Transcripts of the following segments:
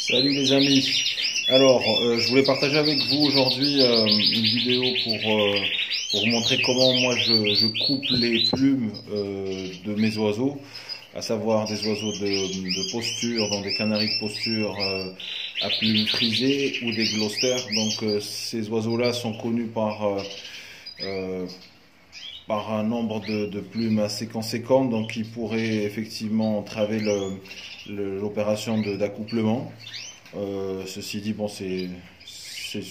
Salut les amis. Alors, je voulais partager avec vous aujourd'hui une vidéo pour vous montrer comment moi je coupe les plumes de mes oiseaux, à savoir des oiseaux de posture, donc des canaris de posture à plumes frisées ou des Gloucester. Donc ces oiseaux-là sont connus par un nombre de plumes assez conséquent, donc qui pourrait effectivement entraver l'opération d'accouplement. Ceci dit, bon, c'est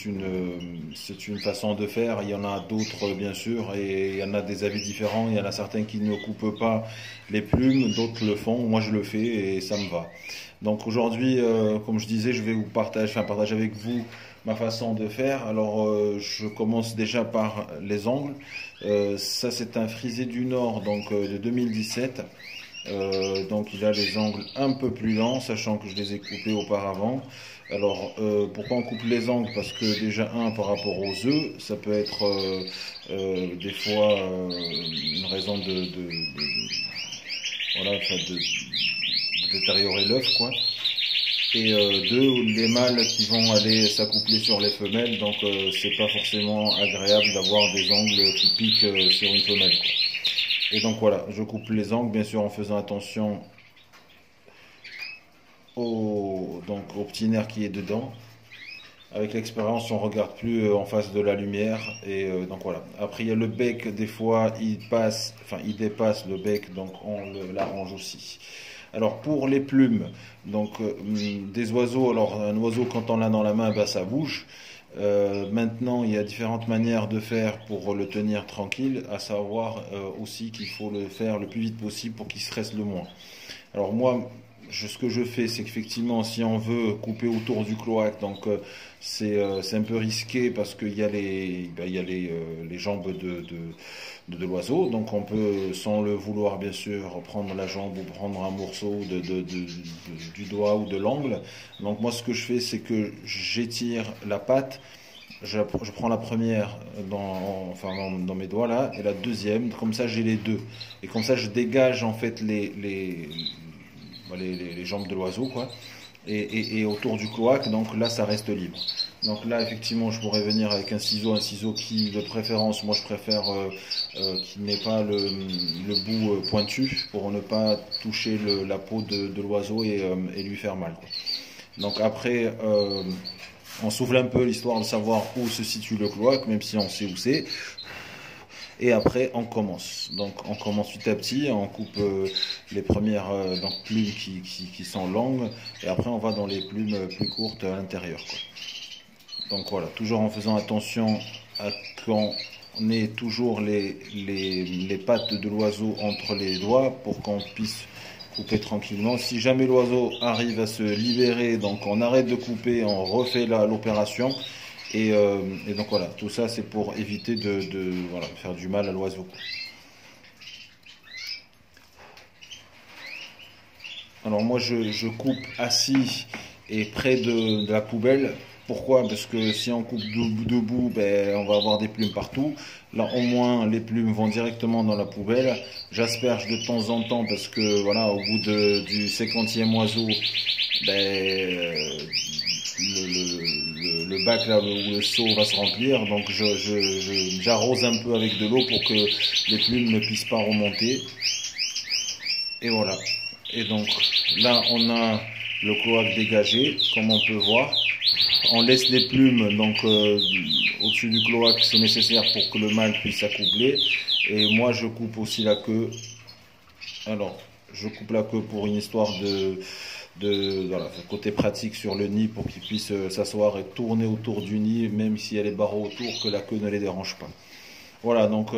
une façon de faire. Il y en a d'autres, bien sûr, et il y en a des avis différents. Il y en a certains qui ne coupent pas les plumes, d'autres le font. Moi, je le fais et ça me va. Donc aujourd'hui, comme je disais, je vais vous partager avec vous ma façon de faire. Alors, je commence déjà par les ongles. Ça, c'est un frisé du Nord, donc de 2017. Donc il a les ongles un peu plus lents, sachant que je les ai coupés auparavant. Alors pourquoi on coupe les ongles? Parce que déjà par rapport aux œufs, ça peut être des fois une raison voilà, de détériorer l'œuf, quoi. Et deux, les mâles qui vont aller s'accoupler sur les femelles, donc c'est pas forcément agréable d'avoir des ongles qui piquent sur une femelle, quoi. Et donc voilà, je coupe les angles, bien sûr en faisant attention au petit nerf qui est dedans. Avec l'expérience, on ne regarde plus en face de la lumière. Et donc voilà. Après, il y a le bec, des fois, il dépasse le bec, donc on l'arrange aussi. Alors pour les plumes, donc des oiseaux, alors un oiseau quand on l'a dans la main, bah, ça bouge. Maintenant, il y a différentes manières de faire pour le tenir tranquille, à savoir aussi qu'il faut le faire le plus vite possible pour qu'il stresse le moins. Alors moi, ce que je fais, c'est qu'effectivement, si on veut couper autour du cloaque, donc c'est un peu risqué parce qu'il y a les jambes de l'oiseau, donc on peut, sans le vouloir bien sûr, prendre la jambe ou prendre un morceau du doigt ou de l'ongle. Donc moi, ce que je fais, c'est que j'étire la patte. Je prends la première dans mes doigts là, et la deuxième, comme ça j'ai les deux. Et comme ça je dégage en fait les jambes de l'oiseau, quoi. Et autour du cloaque, donc là ça reste libre. Donc là effectivement je pourrais venir avec un ciseau qui de préférence, moi je préfère qui n'ait pas le bout pointu pour ne pas toucher la peau de l'oiseau et lui faire mal, quoi. Donc après on souffle un peu l'histoire de savoir où se situe le cloaque, même si on sait où c'est. Et après, on commence. Donc, on commence petit à petit, on coupe les premières plumes qui sont longues, et après, on va dans les plumes plus courtes à l'intérieur, quoi. Donc voilà, toujours en faisant attention à qu'on ait toujours les pattes de l'oiseau entre les doigts pour qu'on puisse couper tranquillement. Si jamais l'oiseau arrive à se libérer, donc on arrête de couper, on refait l'opération. Et donc voilà, tout ça c'est pour éviter de faire du mal à l'oiseau. Alors moi je coupe assis et près de la poubelle. Pourquoi? Parce que si on coupe debout, ben, on va avoir des plumes partout. Là au moins les plumes vont directement dans la poubelle. J'asperge de temps en temps parce que voilà, au bout du 50e oiseau, ben, le bac là où le seau va se remplir, donc j'arrose un peu avec de l'eau pour que les plumes ne puissent pas remonter. Et voilà. Et donc là on a le cloaque dégagé, comme on peut voir. On laisse les plumes donc au-dessus du cloaque, c'est nécessaire pour que le mâle puisse s'accoupler. Et moi je coupe aussi la queue. Alors je coupe la queue pour une histoire voilà, côté pratique sur le nid, pour qu'ils puissent s'asseoir et tourner autour du nid, même s'il y a les barreaux autour, que la queue ne les dérange pas. Voilà, donc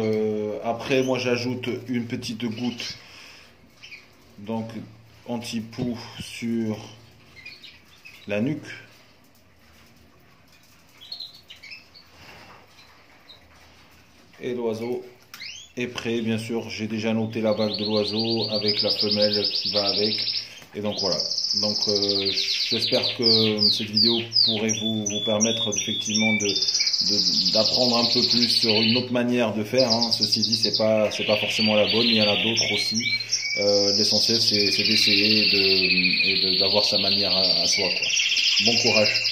après moi j'ajoute une petite goutte donc anti-poux sur la nuque. Et l'oiseau est prêt, bien sûr, j'ai déjà noté la vague de l'oiseau avec la femelle qui va avec. Et donc voilà. Donc j'espère que cette vidéo pourrait vous permettre effectivement d'apprendre un peu plus sur une autre manière de faire, hein. Ceci dit, c'est pas forcément la bonne, il y en a d'autres aussi. L'essentiel c'est d'essayer et d'avoir sa manière à soi, quoi. Bon courage.